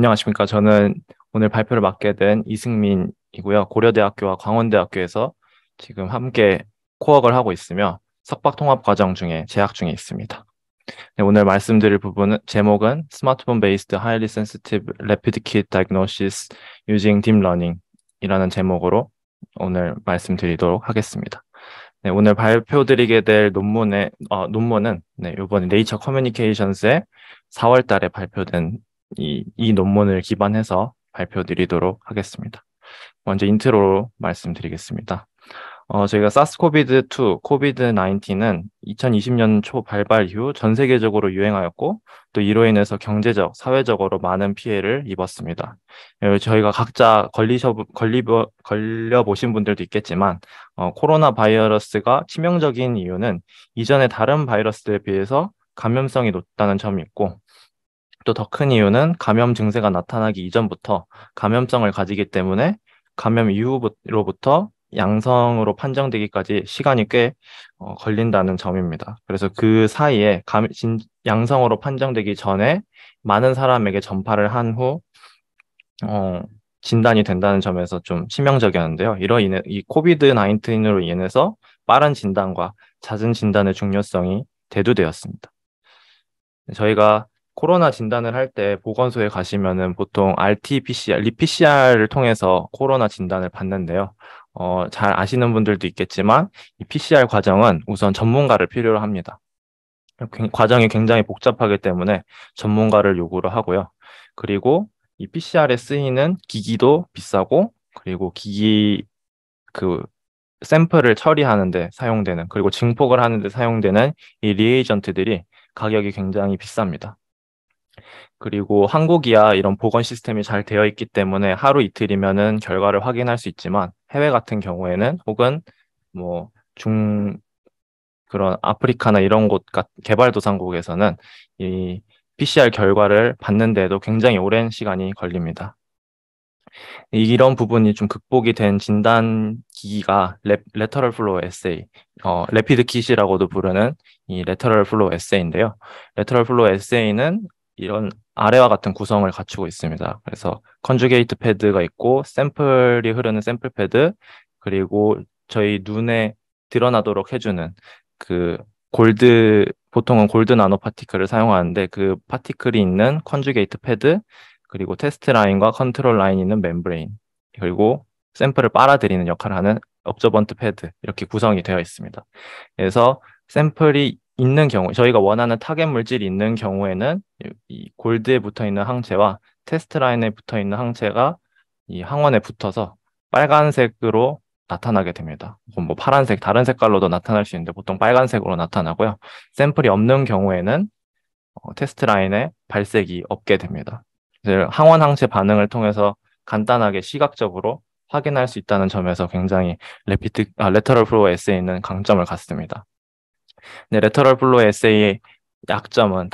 안녕하십니까. 저는 오늘 발표를 맡게 된 이승민이고요. 고려대학교와 광원대학교에서 지금 함께 코업을 하고 있으며 석박 통합 과정 중에 재학 중에 있습니다. 네, 오늘 말씀드릴 부분은 제목은 스마트폰 베이스드 하이리 센시티브 레피드 킷 다이그노시스 유징 딥 러닝이라는 제목으로 오늘 말씀드리도록 하겠습니다. 네, 오늘 발표드리게 될 논문은 이번 네이처 커뮤니케이션스에 4월 달에 발표된 이 논문을 기반해서 발표드리도록 하겠습니다. 먼저 인트로로 말씀드리겠습니다. 저희가 사스코비드2, 코비드-19은 2020년 초 발발 이후 전 세계적으로 유행하였고, 또 이로 인해서 경제적, 사회적으로 많은 피해를 입었습니다. 저희가 각자 걸려보신 분들도 있겠지만, 코로나 바이러스가 치명적인 이유는 이전의 다른 바이러스들에 비해서 감염성이 높다는 점이 있고, 또 더 큰 이유는 감염 증세가 나타나기 이전부터 감염성을 가지기 때문에 감염 이후로부터 양성으로 판정되기까지 시간이 꽤 걸린다는 점입니다. 그래서 그 사이에 양성으로 판정되기 전에 많은 사람에게 전파를 한 후 진단이 된다는 점에서 좀 치명적이었는데요. 이 코비드-19으로 인해서 빠른 진단과 잦은 진단의 중요성이 대두되었습니다. 저희가 코로나 진단을 할 때 보건소에 가시면은 보통 RT-PCR, 리PCR을 통해서 코로나 진단을 받는데요. 잘 아시는 분들도 있겠지만 이 PCR 과정은 우선 전문가를 필요로 합니다. 과정이 굉장히 복잡하기 때문에 전문가를 요구를 하고요. 그리고 이 PCR에 쓰이는 기기도 비싸고, 그리고 그 샘플을 처리하는데 사용되는, 그리고 증폭을 하는데 사용되는 이 리에이전트들이 가격이 굉장히 비쌉니다. 그리고 한국이야 이런 보건 시스템이 잘 되어 있기 때문에 하루 이틀이면은 결과를 확인할 수 있지만, 해외 같은 경우에는 혹은 뭐 그런 아프리카나 이런 개발도상국에서는 이 PCR 결과를 받는데도 굉장히 오랜 시간이 걸립니다. 이런 부분이 좀 극복이 된 진단 기기가 레터럴 플로우 에세이, 레피드 킷이라고도 부르는 이 레터럴 플로우 에세이인데요. 레터럴 플로우 에세이는 이런 아래와 같은 구성을 갖추고 있습니다. 그래서 컨주게이트 패드가 있고, 샘플이 흐르는 샘플 패드, 그리고 저희 눈에 드러나도록 해주는 그 보통은 골드 나노 파티클을 사용하는데 그 파티클이 있는 컨주게이트 패드, 그리고 테스트 라인과 컨트롤 라인이 있는 멤브레인, 그리고 샘플을 빨아들이는 역할을 하는 업저번트 패드, 이렇게 구성이 되어 있습니다. 그래서 샘플이 있는 경우, 저희가 원하는 타겟 물질이 있는 경우에는 이 골드에 붙어 있는 항체와 테스트 라인에 붙어 있는 항체가 이 항원에 붙어서 빨간색으로 나타나게 됩니다. 혹은 뭐 파란색, 다른 색깔로도 나타날 수 있는데 보통 빨간색으로 나타나고요. 샘플이 없는 경우에는 테스트 라인에 발색이 없게 됩니다. 항원 항체 반응을 통해서 간단하게 시각적으로 확인할 수 있다는 점에서 굉장히 레터럴 플로우 에세이는 강점을 갖습니다. 네, 레터럴 플로우 에세이의 단점은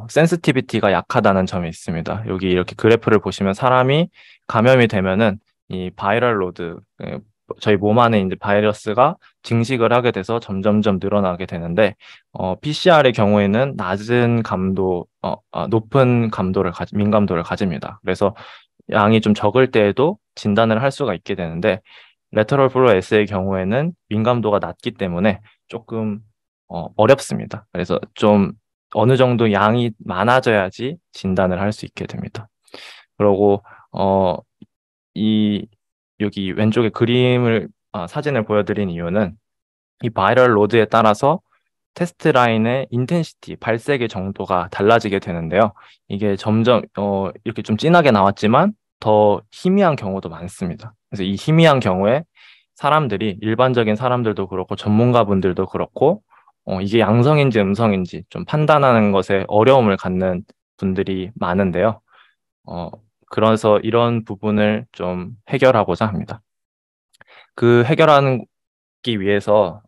센시티비티가 약하다는 점이 있습니다. 여기 이렇게 그래프를 보시면 사람이 감염이 되면은 이 바이럴 로드, 저희 몸 안에 이제 바이러스가 증식을 하게 돼서 점점점 늘어나게 되는데, PCR의 경우에는 높은 민감도를 가집니다. 그래서 양이 좀 적을 때에도 진단을 할 수가 있게 되는데, 레터럴 플로우 에세이의 경우에는 민감도가 낮기 때문에 조금 어렵습니다. 그래서 좀 어느 정도 양이 많아져야지 진단을 할 수 있게 됩니다. 그리고 이 여기 왼쪽에 사진을 보여드린 이유는 이 바이럴 로드에 따라서 테스트 라인의 인텐시티, 발색의 정도가 달라지게 되는데요. 이게 점점 이렇게 좀 진하게 나왔지만 더 희미한 경우도 많습니다. 그래서 이 희미한 경우에 일반적인 사람들도 그렇고 전문가분들도 그렇고 이게 양성인지 음성인지 좀 판단하는 것에 어려움을 갖는 분들이 많은데요. 그래서 이런 부분을 좀 해결하고자 합니다. 그 해결하기 위해서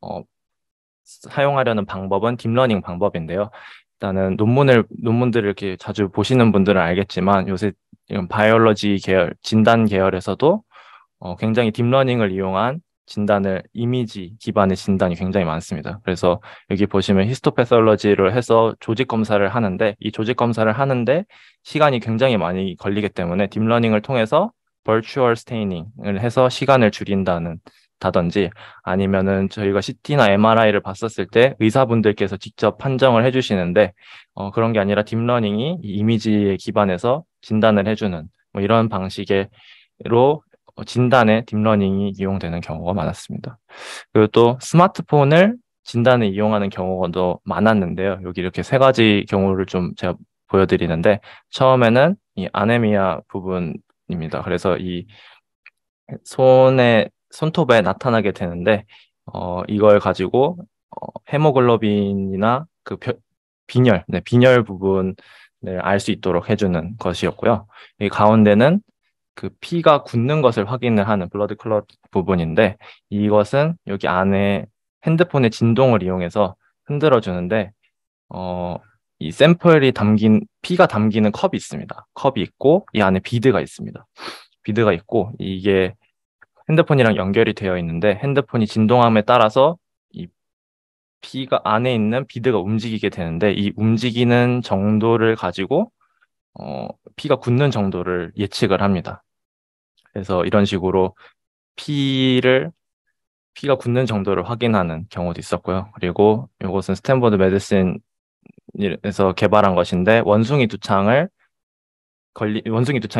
사용하려는 방법은 딥러닝 방법인데요. 일단은 논문들을 이렇게 자주 보시는 분들은 알겠지만 요새 이런 바이올로지 계열, 진단 계열에서도 굉장히 딥러닝을 이용한 진단을 이미지 기반의 진단이 굉장히 많습니다. 그래서 여기 보시면 히스토패설러지를 해서 조직 검사를 하는데 이 조직 검사를 하는데 시간이 굉장히 많이 걸리기 때문에 딥러닝을 통해서 버추얼 스테이닝을 해서 시간을 줄인다는 다든지 아니면은 저희가 CT나 MRI를 봤었을 때 의사분들께서 직접 판정을 해주시는데 그런 게 아니라 딥러닝이 이 이미지에 기반해서 진단을 해주는 뭐 이런 방식으로 진단에 딥러닝이 이용되는 경우가 많았습니다. 그리고 또 스마트폰을 진단에 이용하는 경우가 더 많았는데요. 여기 이렇게 세 가지 경우를 좀 제가 보여드리는데 처음에는 이 아네미아 부분입니다. 그래서 이 손톱에 나타나게 되는데 이걸 가지고 헤모글로빈이나 그 빈혈, 네, 빈혈 부분을 알 수 있도록 해주는 것이었고요. 이 가운데는 그 피가 굳는 것을 확인을 하는 블러드 클럿 부분인데 이것은 여기 안에 핸드폰의 진동을 이용해서 흔들어 주는데 어, 이 샘플이 담긴 피가 담기는 컵이 있습니다. 컵이 있고 이 안에 비드가 있습니다. 비드가 있고 이게 핸드폰이랑 연결이 되어 있는데 핸드폰이 진동함에 따라서 이 피가 안에 있는 비드가 움직이게 되는데 이 움직이는 정도를 가지고 피가 굳는 정도를 예측을 합니다. 그래서 이런 식으로 피가 굳는 정도를 확인하는 경우도 있었고요. 그리고 이것은 스탠퍼드 메디슨에서 개발한 것인데 원숭이 두창이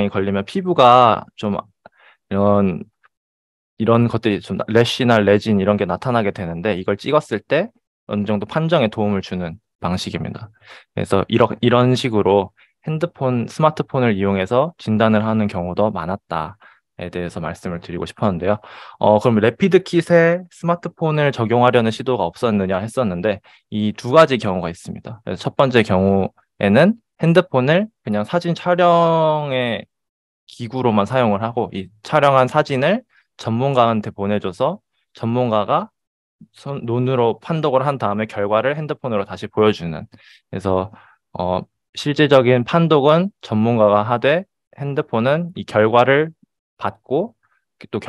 걸리면 피부가 좀 이런 이런 것들이 좀 래쉬나 레진 이런 게 나타나게 되는데 이걸 찍었을 때 어느 정도 판정에 도움을 주는 방식입니다. 그래서 이런 식으로 스마트폰을 이용해서 진단을 하는 경우도 많았다에 대해서 말씀을 드리고 싶었는데요. 그럼 래피드 킷에 스마트폰을 적용하려는 시도가 없었느냐 했었는데 이 두 가지 경우가 있습니다. 그래서 첫 번째 경우에는 핸드폰을 그냥 사진 촬영의 기구로만 사용을 하고 이 촬영한 사진을 전문가한테 보내줘서 전문가가 눈으로 판독을 한 다음에 결과를 핸드폰으로 다시 보여주는. 그래서 어, 실질적인 판독은 전문가가 하되 핸드폰은 이 결과를 받고 또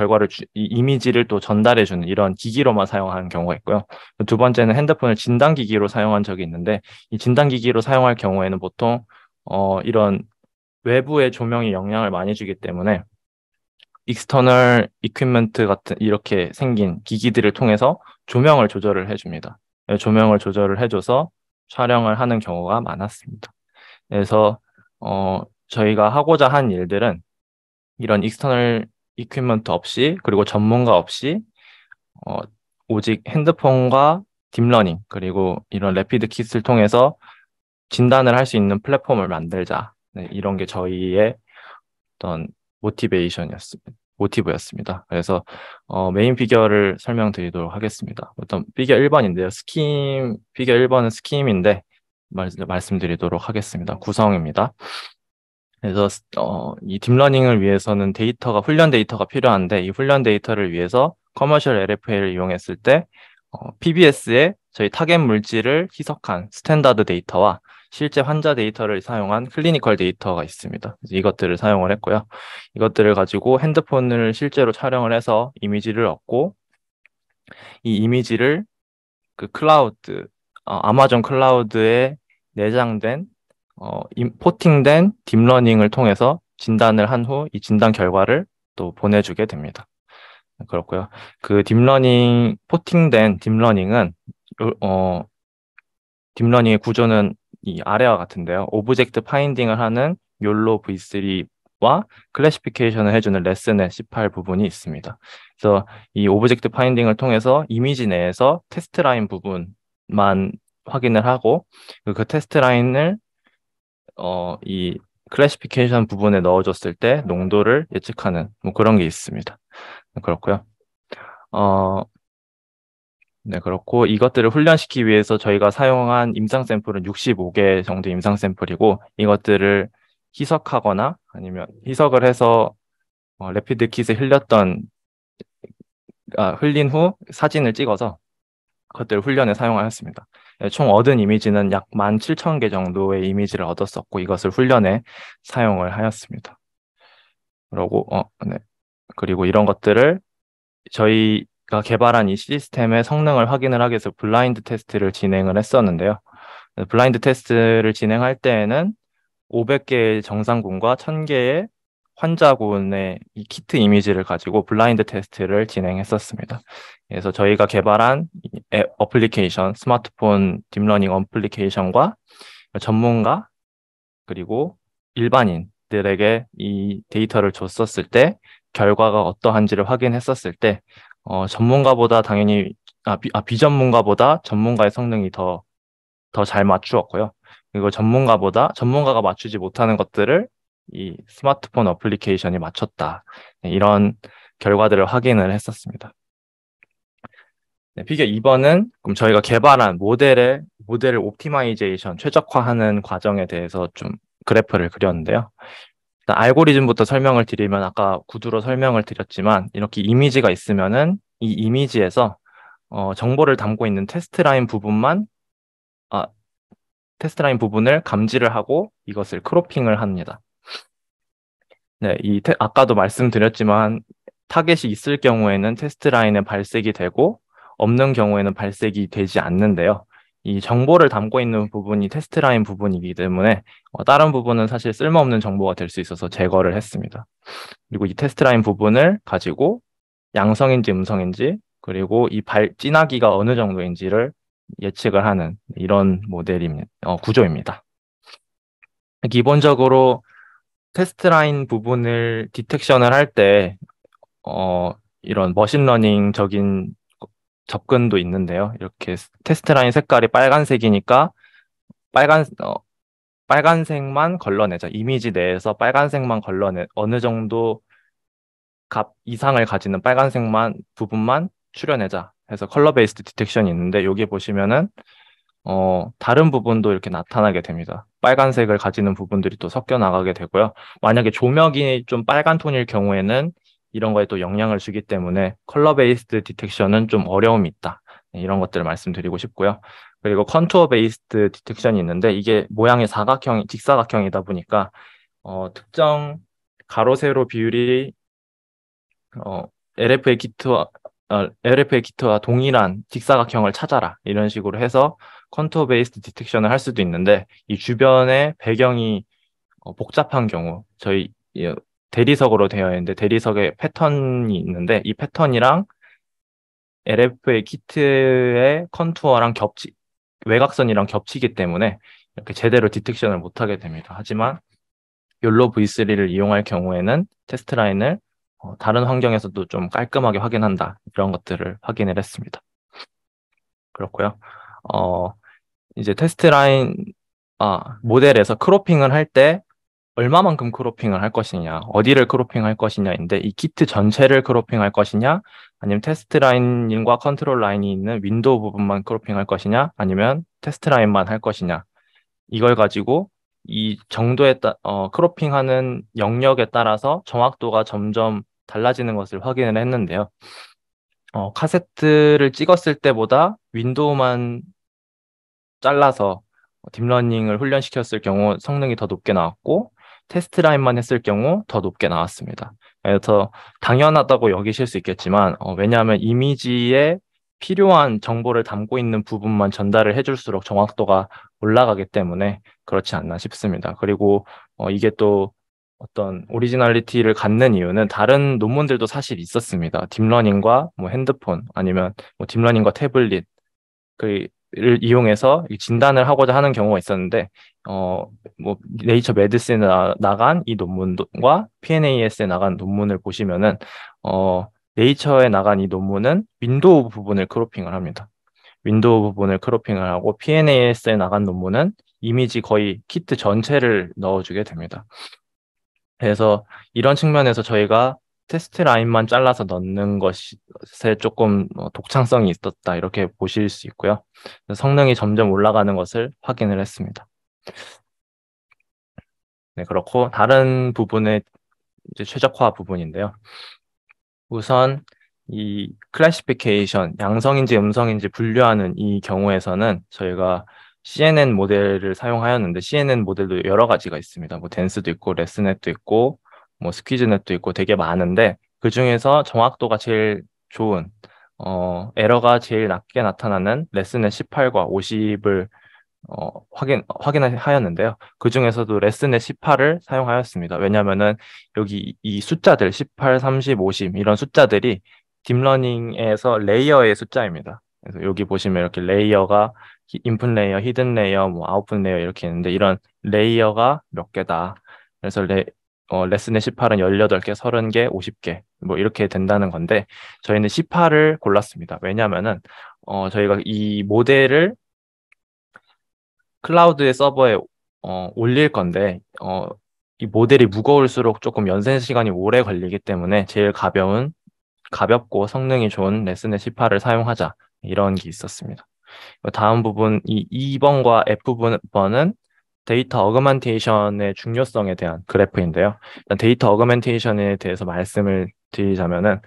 이 이미지를 또 전달해주는 이런 기기로만 사용하는 경우가 있고요. 두 번째는 핸드폰을 진단기기로 사용한 적이 있는데 이 진단기기로 사용할 경우에는 보통 이런 외부의 조명이 영향을 많이 주기 때문에 익스터널 이퀴먼트 같은 이렇게 생긴 기기들을 통해서 조명을 조절을 해줍니다. 조명을 조절을 해줘서 촬영을 하는 경우가 많았습니다. 그래서 저희가 하고자 한 일들은 이런 익스터널 이퀴먼트 없이 그리고 전문가 없이 어, 오직 핸드폰과 딥러닝 그리고 이런 래피드 킷을 통해서 진단을 할 수 있는 플랫폼을 만들자. 네, 이런 게 저희의 어떤 모티브였습니다. 그래서 메인 피겨를 설명드리도록 하겠습니다. 어떤 피겨 1번인데요. 피겨 1번은 스킴인데 말씀드리도록 하겠습니다. 구성입니다. 그래서 이 딥러닝을 위해서는 훈련 데이터가 필요한데 이 훈련 데이터를 위해서 커머셜 LFA를 이용했을 때 PBS에 저희 타겟 물질을 희석한 스탠다드 데이터와 실제 환자 데이터를 사용한 클리니컬 데이터가 있습니다. 이것들을 사용을 했고요. 이것들을 가지고 핸드폰을 실제로 촬영을 해서 이미지를 얻고 이 이미지를 그 아마존 클라우드에 내장된 포팅된 딥러닝을 통해서 진단을 한 후 이 진단 결과를 또 보내주게 됩니다. 그렇고요. 그 포팅된 딥러닝은 딥러닝의 구조는 이 아래와 같은데요. 오브젝트 파인딩을 하는 욜로 V3와 클래시피케이션을 해주는 레슨의 C8 부분이 있습니다. 그래서 이 오브젝트 파인딩을 통해서 이미지 내에서 테스트 라인 부분만 확인을 하고 그 테스트 라인을 이 클래시피케이션 부분에 넣어줬을 때 농도를 예측하는 뭐 그런 게 있습니다. 그렇고요. 네, 그렇고 이것들을 훈련시키기 위해서 저희가 사용한 임상 샘플은 65개 정도 임상 샘플이고 이것들을 희석하거나 아니면 희석을 해서 래피드 킷에 흘린 후 사진을 찍어서 그것들을 훈련에 사용하였습니다. 네, 총 얻은 이미지는 약 17,000개 정도의 이미지를 얻었었고 이것을 훈련에 사용을 하였습니다. 그리고 네. 그리고 이런 것들을 저희 개발한 이 시스템의 성능을 확인을 하기 위해서 블라인드 테스트를 진행을 했었는데요. 블라인드 테스트를 진행할 때에는 500개의 정상군과 1000개의 환자군의 이 키트 이미지를 가지고 블라인드 테스트를 진행했었습니다. 그래서 저희가 개발한 어플리케이션, 스마트폰 딥러닝 어플리케이션과 전문가 그리고 일반인들에게 이 데이터를 줬었을 때 결과가 어떠한지를 확인했었을 때 전문가보다 당연히 비전문가보다 전문가의 성능이 더 잘 맞추었고요. 그리고 전문가가 맞추지 못하는 것들을 이 스마트폰 어플리케이션이 맞췄다. 네, 이런 결과들을 확인을 했었습니다. 네, 피겨 2번은 그럼 저희가 개발한 모델을 옵티마이제이션, 최적화하는 과정에 대해서 좀 그래프를 그렸는데요. 일단 알고리즘부터 설명을 드리면 아까 구두로 설명을 드렸지만 이렇게 이미지가 있으면은 이 이미지에서 정보를 담고 있는 테스트 라인 부분을 감지를 하고 이것을 크로핑을 합니다. 네, 아까도 말씀드렸지만 타겟이 있을 경우에는 테스트 라인은 발색이 되고 없는 경우에는 발색이 되지 않는데요. 이 정보를 담고 있는 부분이 테스트 라인 부분이기 때문에 다른 부분은 사실 쓸모없는 정보가 될 수 있어서 제거를 했습니다. 그리고 이 테스트 라인 부분을 가지고 양성인지 음성인지 그리고 이 진하기가 어느 정도인지를 예측을 하는 이런 구조입니다. 기본적으로 테스트 라인 부분을 디텍션을 할 때, 이런 머신러닝적인 접근도 있는데요. 이렇게 테스트 라인 색깔이 빨간색이니까 빨간색만 걸러내자. 이미지 내에서 빨간색만 어느 정도 값 이상을 가지는 부분만 추려내자 해서 컬러 베이스드 디텍션이 있는데 여기 보시면은 다른 부분도 이렇게 나타나게 됩니다. 빨간색을 가지는 부분들이 또 섞여 나가게 되고요. 만약에 조명이 좀 빨간 톤일 경우에는 이런 거에 또 영향을 주기 때문에 컬러 베이스드 디텍션은 좀 어려움이 있다. 네, 이런 것들을 말씀드리고 싶고요. 그리고 컨투어 베이스드 디텍션이 있는데 이게 모양이 직사각형이다 보니까 특정 가로 세로 비율이 어, LFA 키트와 동일한 직사각형을 찾아라. 이런 식으로 해서 컨투어 베이스드 디텍션을 할 수도 있는데 이 주변에 배경이 복잡한 경우 대리석으로 되어 있는데 대리석에 패턴이 있는데 이 패턴이랑 LFA 키트의 컨투어랑 외곽선이랑 겹치기 때문에 이렇게 제대로 디텍션을 못하게 됩니다. 하지만 욜로 V3를 이용할 경우에는 테스트 라인을 다른 환경에서도 좀 깔끔하게 확인한다. 이런 것들을 확인을 했습니다. 그렇고요. 이제 모델에서 크로핑을 할 때 얼마만큼 크로핑을 할 것이냐, 어디를 크로핑할 것이냐인데 이 키트 전체를 크로핑할 것이냐, 아니면 테스트 라인과 컨트롤 라인이 있는 윈도우 부분만 크로핑할 것이냐, 아니면 테스트 라인만 할 것이냐. 이걸 가지고 이 크로핑하는 영역에 따라서 정확도가 점점 달라지는 것을 확인을 했는데요. 카세트를 찍었을 때보다 윈도우만 잘라서 딥러닝을 훈련시켰을 경우 성능이 더 높게 나왔고 테스트 라인만 했을 경우 더 높게 나왔습니다. 그래서 당연하다고 여기실 수 있겠지만 왜냐하면 이미지에 필요한 정보를 담고 있는 부분만 전달을 해줄수록 정확도가 올라가기 때문에 그렇지 않나 싶습니다. 그리고 이게 또 어떤 오리지널리티를 갖는 이유는 다른 논문들도 사실 있었습니다. 딥러닝과 핸드폰 아니면 딥러닝과 태블릿 를 이용해서 진단을 하고자 하는 경우가 있었는데 네이처 메디슨에 나간 이 논문과 PNAS에 나간 논문을 보시면은 네이처에 나간 이 논문은 윈도우 부분을 크로핑을 합니다. 윈도우 부분을 크로핑을 하고 PNAS에 나간 논문은 이미지 거의 키트 전체를 넣어주게 됩니다. 그래서 이런 측면에서 저희가 테스트 라인만 잘라서 넣는 것에 조금 독창성이 있었다 이렇게 보실 수 있고요. 성능이 점점 올라가는 것을 확인을 했습니다. 네, 그렇고 다른 부분의 이제 최적화 부분인데요. 우선 이 클래시피케이션, 양성인지 음성인지 분류하는 이 경우에서는 저희가 CNN 모델을 사용하였는데 CNN 모델도 여러 가지가 있습니다. 댄스도 있고 레스넷도 있고 스퀴즈넷도 있고 되게 많은데 그 중에서 정확도가 제일 좋은 에러가 제일 낮게 나타나는 레슨의 18과 50을 확인하였는데요. 그 중에서도 레슨의 18을 사용하였습니다. 왜냐하면은 여기 이 숫자들 18, 30, 50 이런 숫자들이 딥러닝에서 레이어의 숫자입니다. 그래서 여기 보시면 이렇게 레이어가 인풋 레이어, 히든 레이어, 뭐 아웃풋 레이어 이렇게 있는데 이런 레이어가 몇 개다. 그래서 레슨의 18은 18개, 30개, 50개 뭐 이렇게 된다는 건데 저희는 18을 골랐습니다. 왜냐하면은 저희가 이 모델을 클라우드의 서버에 올릴 건데 이 모델이 무거울수록 조금 연생 시간이 오래 걸리기 때문에 제일 가볍고 성능이 좋은 레슨의 18을 사용하자 이런 게 있었습니다. 다음 부분 이 2번과 F번은 데이터 어그먼테이션의 중요성에 대한 그래프인데요. 일단 데이터 어그먼테이션에 대해서 말씀을 드리자면은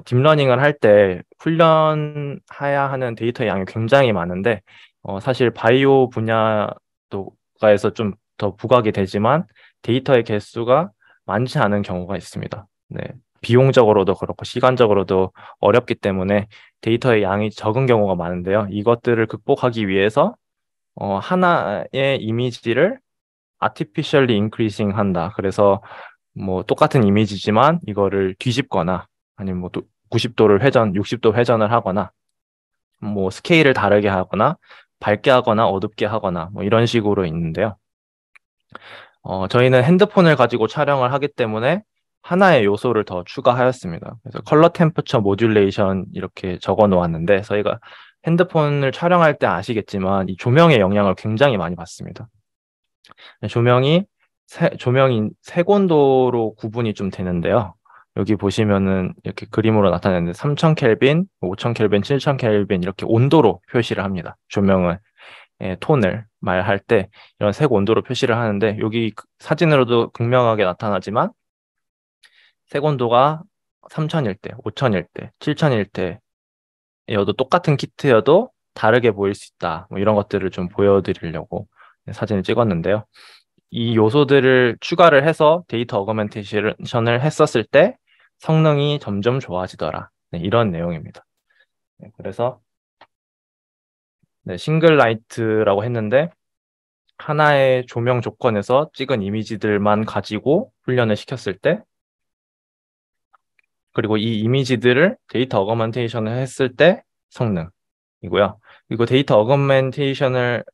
딥러닝을 할 때 훈련해야 하는 데이터의 양이 굉장히 많은데 사실 바이오 분야도가에서 좀 더 부각이 되지만 데이터의 개수가 많지 않은 경우가 있습니다. 네. 비용적으로도 그렇고 시간적으로도 어렵기 때문에 데이터의 양이 적은 경우가 많은데요. 이것들을 극복하기 위해서 하나의 이미지를 artificially increasing 한다. 그래서 뭐 똑같은 이미지지만 이거를 뒤집거나 아니면 뭐 또 90도를 회전, 60도 회전을 하거나 뭐 스케일을 다르게 하거나 밝게 하거나 어둡게 하거나 뭐 이런 식으로 있는데요. 저희는 핸드폰을 가지고 촬영을 하기 때문에 하나의 요소를 더 추가하였습니다. 그래서 컬러 템퍼처 모듈레이션 이렇게 적어 놓았는데 저희가 핸드폰을 촬영할 때 아시겠지만 이 조명의 영향을 굉장히 많이 받습니다. 조명이 색온도로 구분이 좀 되는데요. 여기 보시면은 이렇게 그림으로 나타내는데 3000 켈빈, 5000 켈빈, 7000 켈빈 이렇게 온도로 표시를 합니다. 조명을 톤을 말할 때 이런 색 온도로 표시를 하는데 여기 사진으로도 극명하게 나타나지만 색 온도가 3000일 때, 5000일 때, 7000일 때여도 똑같은 키트여도 다르게 보일 수 있다. 뭐 이런 것들을 좀 보여드리려고 사진을 찍었는데요. 이 요소들을 추가를 해서 데이터 어거멘테이션을 했었을 때 성능이 점점 좋아지더라. 네, 이런 내용입니다. 네, 그래서 네, 싱글 라이트라고 했는데 하나의 조명 조건에서 찍은 이미지들만 가지고 훈련을 시켰을 때 그리고 이 이미지들을 데이터 어거멘테이션을 했을 때 성능이고요. 그리고 데이터 어거멘테이션을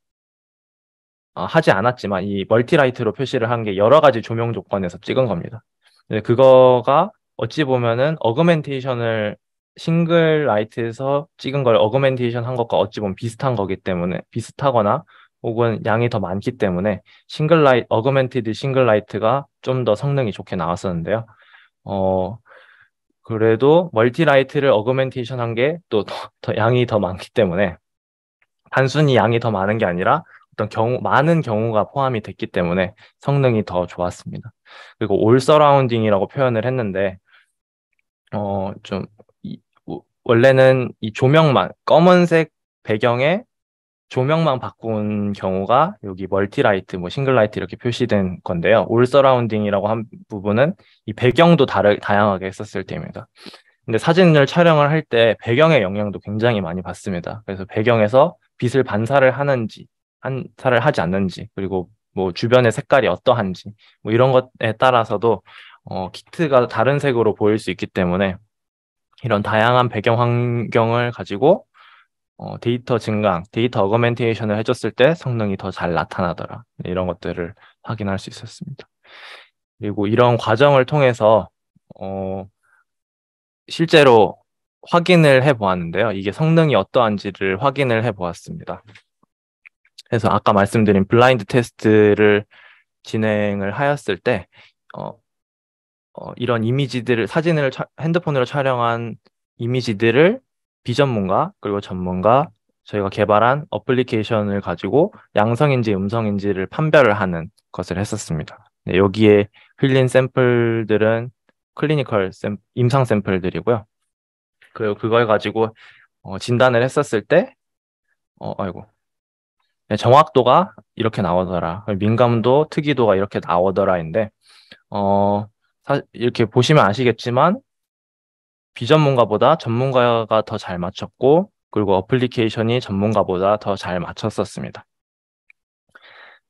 하지 않았지만 이 멀티라이트로 표시를 한 게 여러 가지 조명 조건에서 찍은 겁니다. 그거가 어찌 보면은 어그멘테이션을 싱글 라이트에서 찍은 걸 어그멘테이션 한 것과 어찌 보면 비슷한 거기 때문에 비슷하거나 혹은 양이 더 많기 때문에 어그멘티드 싱글 라이트가 좀 더 성능이 좋게 나왔었는데요. 어, 그래도 멀티라이트를 어그멘테이션 한 게 또 더 양이 더 많기 때문에 단순히 양이 더 많은 게 아니라 많은 경우가 포함이 됐기 때문에 성능이 더 좋았습니다. 그리고 올 서라운딩이라고 표현을 했는데, 좀, 원래는 이 조명만, 검은색 배경에 조명만 바꾼 경우가 여기 멀티라이트, 뭐 싱글라이트 이렇게 표시된 건데요. 올 서라운딩이라고 한 부분은 이 배경도 다양하게 했었을 때입니다. 근데 사진을 촬영을 할 때 배경의 영향도 굉장히 많이 받습니다. 그래서 배경에서 빛을 반사를 하지 않는지, 그리고 뭐 주변의 색깔이 어떠한지, 뭐 이런 것에 따라서도 키트가 다른 색으로 보일 수 있기 때문에 이런 다양한 배경 환경을 가지고 데이터 어거멘테이션을 해줬을 때 성능이 더 잘 나타나더라. 네, 이런 것들을 확인할 수 있었습니다. 그리고 이런 과정을 통해서 어, 실제로 확인을 해 보았는데요. 이게 성능이 어떠한지를 확인을 해 보았습니다. 그래서 아까 말씀드린 블라인드 테스트를 진행을 하였을 때, 어, 이런 핸드폰으로 촬영한 이미지들을 비전문가, 그리고 전문가, 저희가 개발한 어플리케이션을 가지고 양성인지 음성인지를 판별을 하는 것을 했었습니다. 네, 여기에 흘린 샘플들은 임상 샘플들이고요. 그리고 그걸 가지고 진단을 했었을 때, 아이고, 네, 정확도가 이렇게 나오더라. 민감도, 특이도가 이렇게 나오더라인데, 이렇게 보시면 아시겠지만, 비전문가보다 전문가가 더 잘 맞췄고, 그리고 어플리케이션이 전문가보다 더 잘 맞췄었습니다.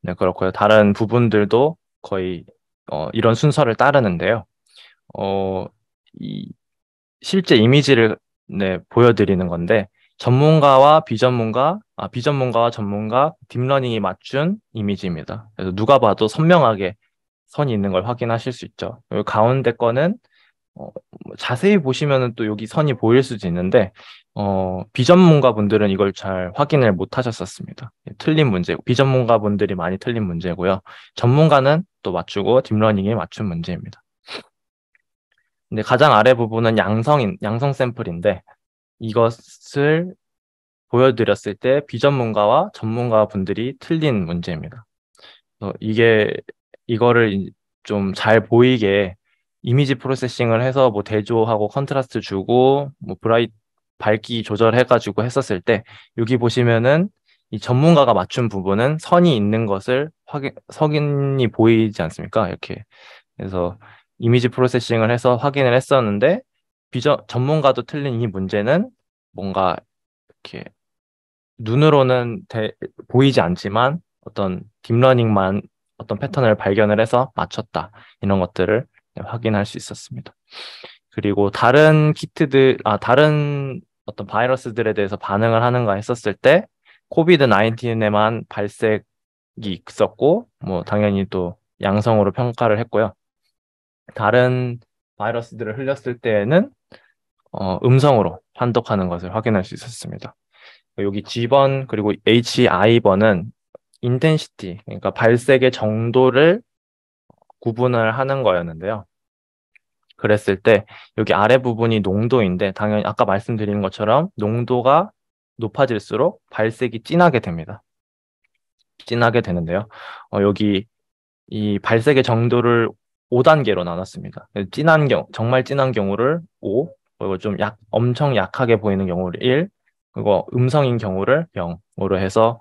네, 그렇고요. 다른 부분들도 거의 이런 순서를 따르는데요. 어, 이 실제 이미지를 네, 보여드리는 건데 비전문가와 전문가, 딥러닝이 맞춘 이미지입니다. 그래서 누가 봐도 선명하게 선이 있는 걸 확인하실 수 있죠. 여기 가운데 거는 뭐 자세히 보시면은 또 여기 선이 보일 수도 있는데 비전문가 분들은 이걸 잘 확인을 못 하셨었습니다. 틀린 문제, 비전문가 분들이 많이 틀린 문제고요. 전문가는 또 맞추고 딥러닝이 맞춘 문제입니다. 근데 가장 아래 부분은 양성 샘플인데 이것을 보여드렸을 때 비전문가와 전문가 분들이 틀린 문제입니다. 이거를 좀 잘 보이게 이미지 프로세싱을 해서 뭐 대조하고 컨트라스트 주고 뭐 밝기 조절해가지고 했었을 때 여기 보시면은 이 전문가가 맞춘 부분은 선이 있는 것을 석인이 보이지 않습니까? 이렇게. 그래서 이미지 프로세싱을 해서 확인을 했었는데 전문가도 틀린 이 문제는 뭔가 이렇게 눈으로는 보이지 않지만 어떤 딥러닝만 어떤 패턴을 발견을 해서 맞췄다. 이런 것들을 확인할 수 있었습니다. 그리고 다른 어떤 바이러스들에 대해서 반응을 하는가 했었을 때 코비드 19에만 발색이 있었고 뭐 당연히 또 양성으로 평가를 했고요. 다른 바이러스들을 흘렸을 때에는 음성으로 판독하는 것을 확인할 수 있었습니다. 여기 G번 그리고 HI번은 인텐시티, 그러니까 발색의 정도를 구분을 하는 거였는데요. 그랬을 때 여기 아래 부분이 농도인데 당연히 아까 말씀드린 것처럼 농도가 높아질수록 발색이 진하게 됩니다. 진하게 되는데요. 여기 이 발색의 정도를 5단계로 나눴습니다. 정말 진한 경우를 5, 그리고 엄청 약하게 보이는 경우를 1, 그리고 음성인 경우를 0으로 해서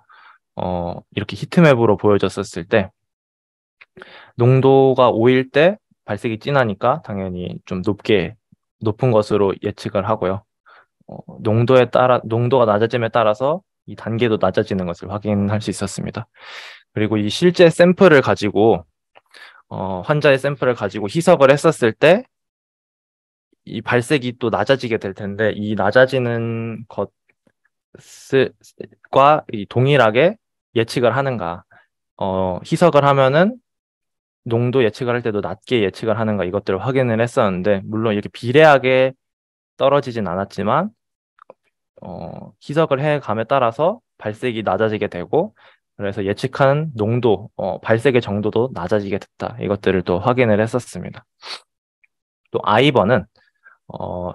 이렇게 히트맵으로 보여줬었을 때 농도가 5일 때 발색이 진하니까 당연히 좀 높은 것으로 예측을 하고요. 농도가 낮아짐에 따라서 이 단계도 낮아지는 것을 확인할 수 있었습니다. 그리고 이 실제 샘플을 가지고 환자의 샘플을 가지고 희석을 했었을 때 이 발색이 또 낮아지게 될 텐데 이 낮아지는 것과 동일하게 예측을 하는가 희석을 하면은 농도 예측을 할 때도 낮게 예측을 하는가 이것들을 확인을 했었는데 물론 이렇게 비례하게 떨어지진 않았지만 희석을 해감에 따라서 발색이 낮아지게 되고 그래서 예측한 발색의 정도도 낮아지게 됐다. 이것들을 또 확인을 했었습니다. 또 아이번은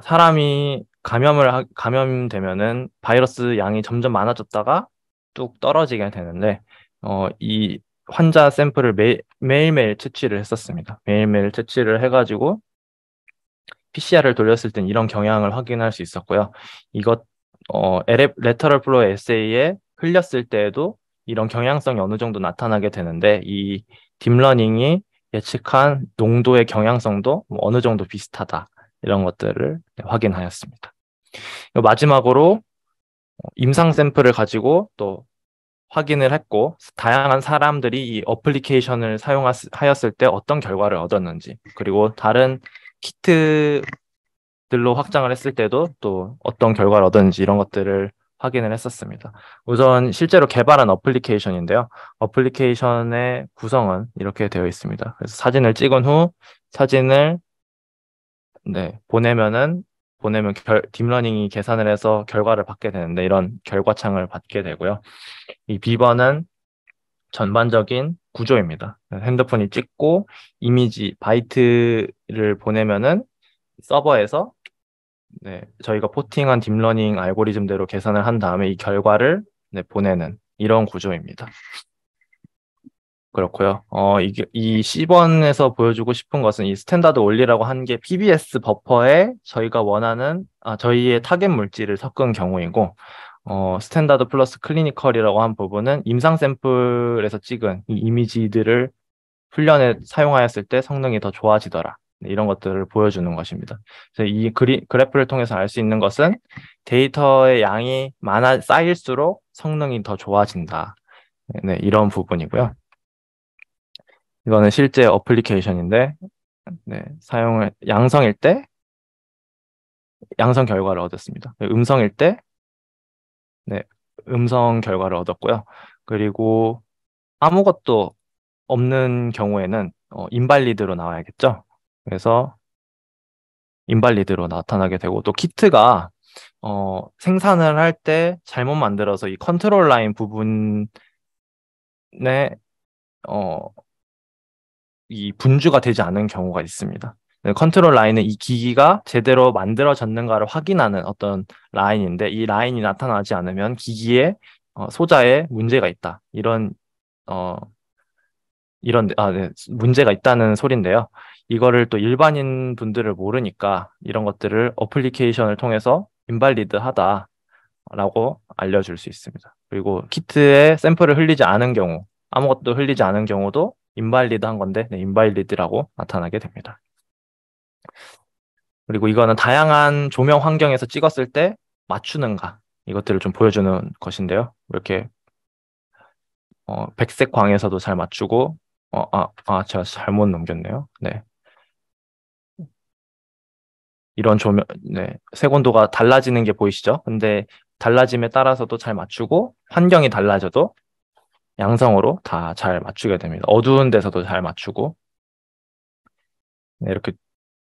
사람이 감염되면은 바이러스 양이 점점 많아졌다가 뚝 떨어지게 되는데 이 환자 샘플을 매일매일 채취를 했었습니다. 매일매일 채취를 해가지고 PCR을 돌렸을 땐 이런 경향을 확인할 수 있었고요. 레터럴 플로우 에세이에 흘렸을 때에도 이런 경향성이 어느 정도 나타나게 되는데 이 딥러닝이 예측한 농도의 경향성도 뭐 어느 정도 비슷하다. 이런 것들을 확인하였습니다. 마지막으로 임상 샘플을 가지고 또 확인을 했고 다양한 사람들이 이 어플리케이션을 사용하였을 때 어떤 결과를 얻었는지 그리고 다른 키트들로 확장을 했을 때도 또 어떤 결과를 얻었는지 이런 것들을 확인을 했었습니다. 우선 실제로 개발한 어플리케이션인데요. 어플리케이션의 구성은 이렇게 되어 있습니다. 그래서 사진을 찍은 후 사진을 보내면 딥러닝이 계산을 해서 결과를 받게 되는데 이런 결과창을 받게 되고요. 이 비번은 전반적인 구조입니다. 핸드폰이 찍고 바이트를 보내면은 서버에서 저희가 포팅한 딥러닝 알고리즘대로 계산을 한 다음에 이 결과를 보내는 이런 구조입니다. 그렇고요. 이 C번에서 보여주고 싶은 것은 이 스탠다드 원리라고 한 게 PBS 버퍼에 저희의 타겟 물질을 섞은 경우이고, 스탠다드 플러스 클리니컬이라고 한 부분은 임상 샘플에서 찍은 이 이미지들을 훈련에 사용하였을 때 성능이 더 좋아지더라. 네, 이런 것들을 보여주는 것입니다. 그래서 이 그래프를 통해서 알 수 있는 것은 데이터의 양이 쌓일수록 성능이 더 좋아진다. 네, 이런 부분이고요. 이거는 실제 어플리케이션인데, 네, 양성일 때 양성 결과를 얻었습니다. 음성일 때, 네, 음성 결과를 얻었고요. 그리고 아무것도 없는 경우에는 인발리드로 나와야겠죠. 그래서 인발리드로 나타나게 되고, 또 키트가 생산을 할 때 잘못 만들어서 이 컨트롤 라인 부분에 어, 이 분주가 되지 않은 경우가 있습니다. 네, 컨트롤 라인은 이 기기가 제대로 만들어졌는가를 확인하는 어떤 라인인데, 이 라인이 나타나지 않으면 기기의 소자에 문제가 있다. 어, 네, 문제가 있다는 소린데요. 이거를 또 일반인 분들을 모르니까 이런 것들을 어플리케이션을 통해서 인발리드 하다라고 알려줄 수 있습니다. 그리고 키트에 샘플을 흘리지 않은 경우, 아무것도 흘리지 않은 경우도 인발리드 한 건데, 네, 인발리드라고 나타나게 됩니다. 그리고 이거는 다양한 조명 환경에서 찍었을 때 맞추는가, 이것들을 좀 보여주는 것인데요. 이렇게 백색 광에서도 잘 맞추고, 제가 잘못 넘겼네요. 네. 이런 조명, 네. 색온도가 달라지는 게 보이시죠? 근데 달라짐에 따라서도 잘 맞추고, 환경이 달라져도 양성으로 다 잘 맞추게 됩니다. 어두운 데서도 잘 맞추고, 네, 이렇게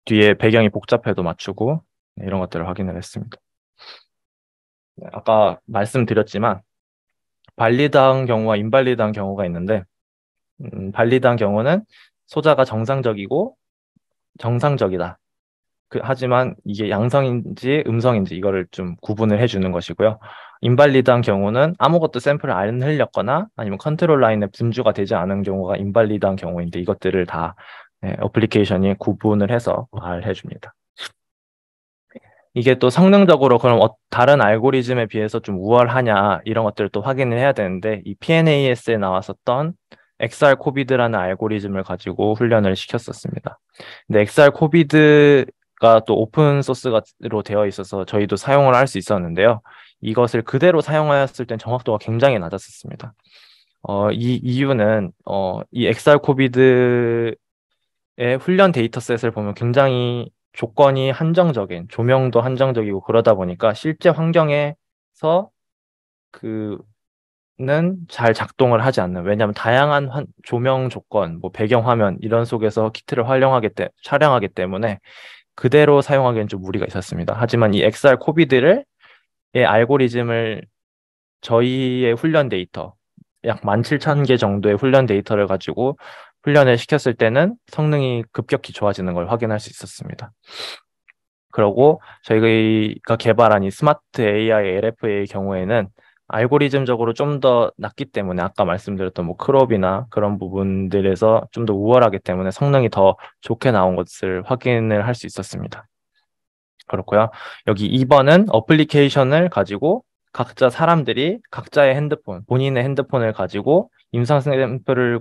뒤에 배경이 복잡해도 맞추고, 네, 이런 것들을 확인을 했습니다. 네, 아까 말씀드렸지만, 발리드한 경우와 인발리드한 경우가 있는데, 발리드한 경우는 소자가 정상적이다. 하지만 이게 양성인지 음성인지 이거를 좀 구분을 해주는 것이고요. 인발리드한 경우는 아무것도 샘플을 안 흘렸거나 아니면 컨트롤 라인에 분주가 되지 않은 경우가 인발리드한 경우인데, 이것들을 다 어플리케이션이 구분을 해서 말해줍니다. 이게 또 성능적으로 그럼 다른 알고리즘에 비해서 좀 우월하냐, 이런 것들을 또 확인을 해야 되는데, 이 PNAS에 나왔었던 XR 코비드라는 알고리즘을 가지고 훈련을 시켰었습니다. 근데 XR 코비드가 또 오픈 소스로 되어 있어서 저희도 사용을 할 수 있었는데요. 이것을 그대로 사용하였을 땐 정확도가 굉장히 낮았었습니다. 이 이유는 이 XR 코비드의 훈련 데이터셋을 보면 굉장히 조건이 한정적인, 조명도 한정적이고 그러다 보니까 실제 환경에서 그는 잘 작동을 하지 않는, 왜냐하면 다양한 조명 조건, 뭐 배경 화면 이런 속에서 키트를 촬영하기 때문에 그대로 사용하기엔 좀 무리가 있었습니다. 하지만 이 XR 코비드의 알고리즘을 저희의 훈련 데이터, 약 17,000개 정도의 훈련 데이터를 가지고 훈련을 시켰을 때는 성능이 급격히 좋아지는 걸 확인할 수 있었습니다. 그리고 저희가 개발한 이 스마트 AI LFA의 경우에는 알고리즘적으로 좀 더 낮기 때문에, 아까 말씀드렸던 뭐 크롭이나 그런 부분들에서 좀 더 우월하기 때문에 성능이 더 좋게 나온 것을 확인을 할 수 있었습니다. 그렇고요. 여기 2번은 어플리케이션을 가지고 각자 사람들이 각자의 본인의 핸드폰을 가지고 임상 샘플,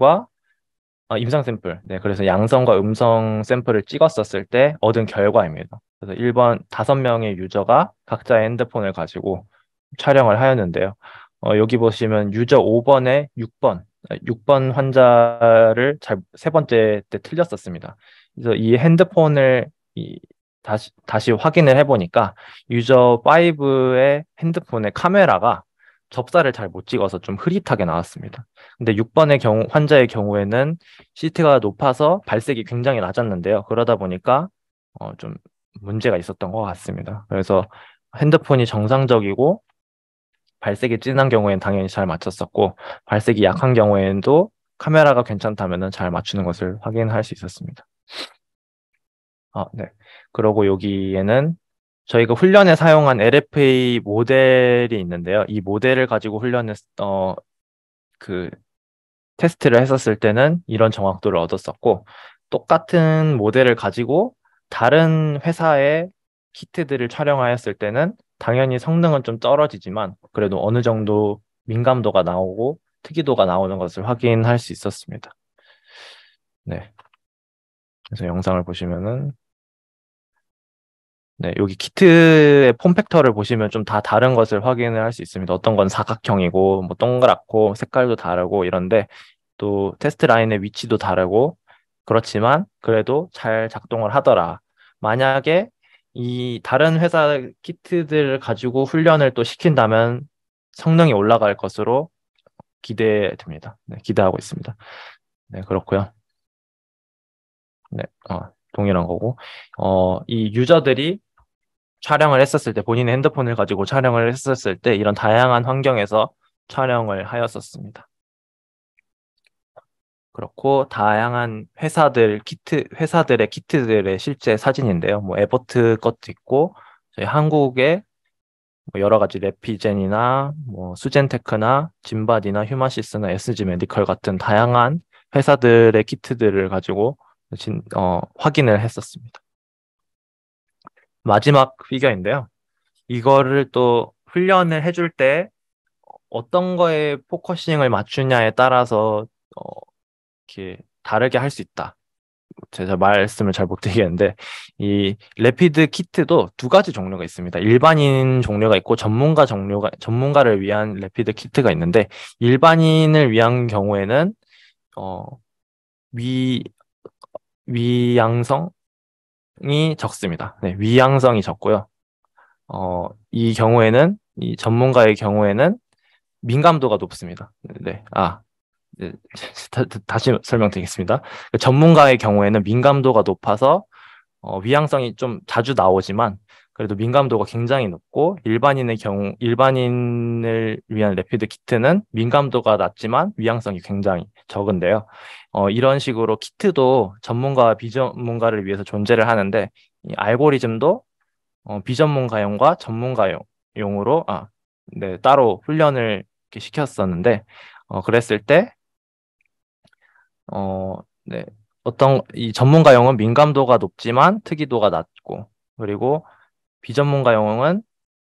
네, 그래서 양성과 음성 샘플을 찍었었을 때 얻은 결과입니다. 그래서 1번 5명의 유저가 각자의 핸드폰을 가지고 촬영을 하였는데요. 여기 보시면 유저 5번에 6번 환자를 세 번째 때 틀렸었습니다. 그래서 이 핸드폰을 다시 확인을 해보니까 유저 5의 핸드폰의 카메라가 접사를 잘 못 찍어서 좀 흐릿하게 나왔습니다. 근데 6번의 환자의 경우에는 CT가 높아서 발색이 굉장히 낮았는데요. 그러다 보니까 좀 문제가 있었던 것 같습니다. 그래서 핸드폰이 정상적이고 발색이 진한 경우에는 당연히 잘 맞췄었고, 발색이 약한 경우에도 카메라가 괜찮다면 잘 맞추는 것을 확인할 수 있었습니다. 네. 그리고 여기에는 저희가 훈련에 사용한 LFA 모델이 있는데요. 이 모델을 가지고 그 테스트를 했었을 때는 이런 정확도를 얻었었고, 똑같은 모델을 가지고 다른 회사의 키트들을 촬영하였을 때는 당연히 성능은 좀 떨어지지만 그래도 어느 정도 민감도가 나오고 특이도가 나오는 것을 확인할 수 있었습니다. 네. 그래서 영상을 보시면은 네, 여기 키트의 폼팩터를 보시면 좀 다 다른 것을 확인을 할 수 있습니다. 어떤 건 사각형이고, 뭐 동그랗고, 색깔도 다르고 이런데 또 테스트 라인의 위치도 다르고 그렇지만 그래도 잘 작동을 하더라. 만약에 이 다른 회사 키트들을 가지고 훈련을 또 시킨다면 성능이 올라갈 것으로 기대됩니다. 네, 기대하고 있습니다. 네, 그렇고요. 네, 동일한 거고. 이 유저들이 촬영을 했었을 때 본인의 핸드폰을 가지고 촬영을 했었을 때 이런 다양한 환경에서 촬영을 하였었습니다. 그렇고 다양한 회사들의 키트들의 실제 사진인데요. 뭐 에버트 것도 있고 저희 한국의 뭐 여러 가지 레피젠이나 뭐 수젠테크나 진바디나 휴마시스나 SG 메디컬 같은 다양한 회사들의 키트들을 가지고 확인을 했었습니다. 마지막 피겨인데요. 이거를 또 훈련을 해줄 때 어떤 거에 포커싱을 맞추냐에 따라서 어, 이렇게 다르게 할 수 있다. 제가 말씀을 잘 못 드리겠는데 이 레피드 키트도 두 가지 종류가 있습니다. 일반인 종류가 있고 전문가를 위한 레피드 키트가 있는데 일반인을 위한 경우에는 어, 위 위양성이 적습니다. 네, 위양성이 적고요. 이 경우에는 이 전문가의 경우에는 민감도가 높습니다. 네, 네, 다시 설명드리겠습니다. 그 전문가의 경우에는 민감도가 높아서 위양성이 좀 자주 나오지만 그래도 민감도가 굉장히 높고 일반인을 위한 레피드 키트는 민감도가 낮지만 위양성이 굉장히 적은데요. 이런 식으로 키트도 전문가와 비전문가를 위해서 존재를 하는데 이 알고리즘도 비전문가용과 전문가용으로 네, 따로 훈련을 이렇게 시켰었는데 그랬을 때 네, 이 전문가용은 민감도가 높지만 특이도가 낮고 그리고 비전문가용은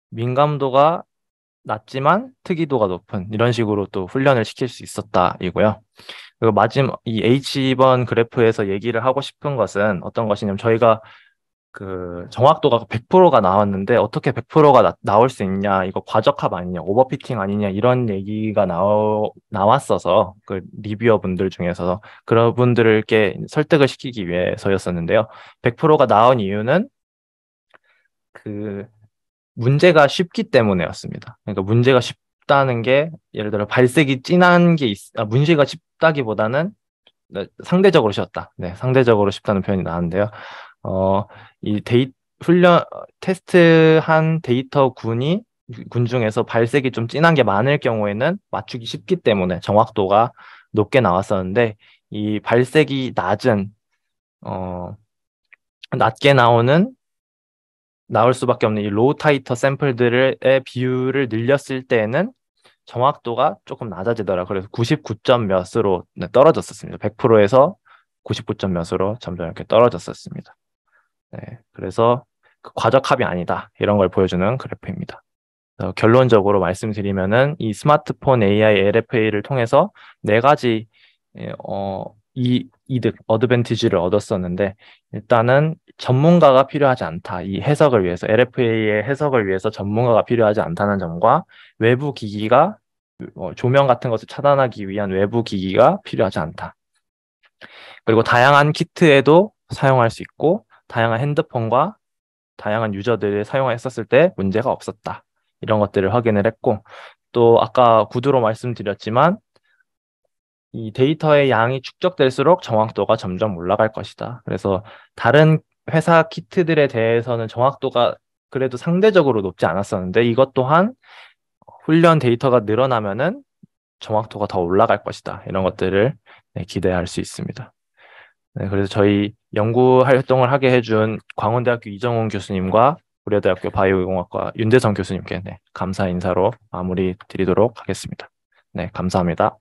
민감도가 낮지만 특이도가 높은 이런 식으로 또 훈련을 시킬 수 있었다 이고요. 그리고 마지막 이 H번 그래프에서 얘기를 하고 싶은 것은 어떤 것이냐면 저희가 그 정확도가 100%가 나왔는데 어떻게 100%가 나올 수 있냐 이거 과적합 아니냐 오버피팅 아니냐 이런 얘기가 나왔어서 그 리뷰어 분들 중에서 그런 분들께 설득을 시키기 위해서였었는데요. 100%가 나온 이유는 그 문제가 쉽기 때문에였습니다. 그러니까 문제가 쉽다는 게 예를 들어 발색이 진한 게 문제가 쉽다기보다는 네, 상대적으로 쉬웠다. 네, 상대적으로 쉽다는 표현이 나왔는데요. 어, 이 테스트한 군 중에서 발색이 좀 진한 게 많을 경우에는 맞추기 쉽기 때문에 정확도가 높게 나왔었는데, 이 발색이 어, 낮게 나올 수밖에 없는 이 로우 타이터 샘플들의 비율을 늘렸을 때에는 정확도가 조금 낮아지더라. 그래서 99점 몇으로 네, 떨어졌었습니다. 100%에서 99점 몇으로 점점 이렇게 떨어졌었습니다. 네, 그래서 그 과적합이 아니다. 이런 걸 보여주는 그래프입니다. 결론적으로 말씀드리면은 이 스마트폰 AI LFA를 통해서 네 가지 어드밴티지를 얻었었는데 일단은 전문가가 필요하지 않다. 이 해석을 위해서 LFA의 해석을 위해서 전문가가 필요하지 않다는 점과 외부 기기가 조명 같은 것을 차단하기 위한 외부 기기가 필요하지 않다. 그리고 다양한 키트에도 사용할 수 있고 다양한 핸드폰과 다양한 유저들이 사용했었을 때 문제가 없었다. 이런 것들을 확인을 했고 또 아까 구두로 말씀드렸지만 이 데이터의 양이 축적될수록 정확도가 점점 올라갈 것이다. 그래서 다른 회사 키트들에 대해서는 정확도가 그래도 상대적으로 높지 않았었는데 이것 또한 훈련 데이터가 늘어나면은 정확도가 더 올라갈 것이다. 이런 것들을 네, 기대할 수 있습니다. 네, 그래서 저희 연구 활동을 하게 해준 광운대학교 이정훈 교수님과 고려대학교 바이오공학과 윤대성 교수님께 네, 감사 인사로 마무리 드리도록 하겠습니다. 네, 감사합니다.